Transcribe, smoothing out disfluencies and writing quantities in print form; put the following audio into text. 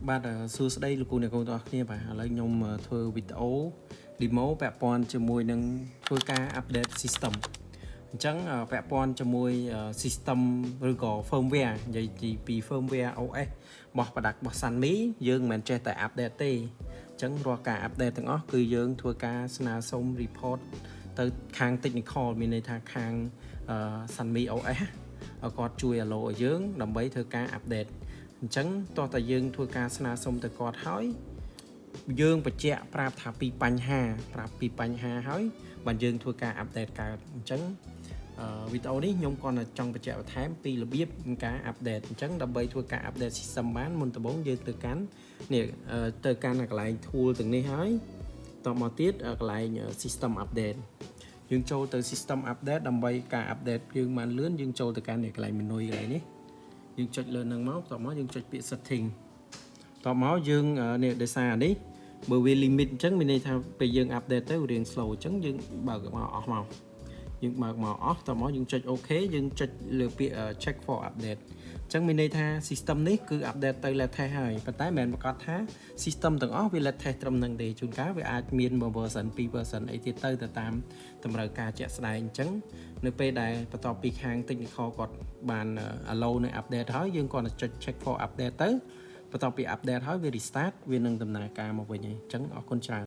បាទសួស្តីលោកគ្រូអ្នកគ្រូទាំងអស់គ្នាបាទឥឡូវខ្ញុំធ្វើវីដេអូ demo ពាក់ព័ន្ធជាមួយនឹងធ្វើការ update system អញ្ចឹងពាក់ព័ន្ធជាមួយ system ឬក៏ firmware និយាយពី firmware OS របស់ product របស់ Sunmi យើងមិនមែនចេះតែ update ទេអញ្ចឹងរាល់ការ update ទាំងអស់គឺយើងធ្វើការស្នើសុំ report ទៅខាង technical មានន័យថាខាង Sunmi OS គាត់ជួយ allow ឲ្យយើងដើម្បីធ្វើការ update អញ្ចឹងតោះតែយើងធ្វើការស្នើសុំទៅគាត់ហើយយើងបញ្ជាក់ប្រាប់ថាពីបញ្ហាហើយបានយើងធ្វើការ update កើតអញ្ចឹងវីដេអូនេះខ្ញុំគាត់ចង់បញ្ជាក់បន្ថែមពីរបៀបនៃការ update អញ្ចឹងដើម្បីធ្វើការ update system បានមុនដំបូងយើងទៅកាន់នេះទៅកាន់កន្លែង tool ទាំងនេះហើយតមកទៀតកន្លែង system update យើងចូលទៅ system update ដើម្បីការ update យើងបានលឿនយើងចូលទៅកាន់កន្លែង menu កន្លែងនេះយើងចុចលើនឹងមកតមកយើងចុចពាក្យ setting តមកយើងនេះដោយសារនេះបើវា limit អញ្ចឹងមានន័យថាពេលយើង update ទៅរៀង slow អញ្ចឹងយើងបើកមកអស់មកយើងបើកមកអស់តមកយើងចុច OK យើងចុចលើពាក្យ check for update អញ្ចឹងមានន័យថា system នេះគឺ update ទៅ latest ហើយប៉ុន្តែមិនមែនប្រកាសថា system ទាំងអស់វា latest ត្រឹមនឹងទេជួនកាលវាអាចមាន1 version 2 version អីទៀតទៅតាមតម្រូវការជាក់ស្ដែងអញ្ចឹងនៅពេលដែលបន្ទាប់ពីខាង technical គាត់បាន allow នៅ update ហើយយើងគាត់ចុច check for update ទៅបន្ទាប់ពី update ហើយវា restart វានឹងដំណើរការមកវិញហើយអញ្ចឹងអរគុណច្រើន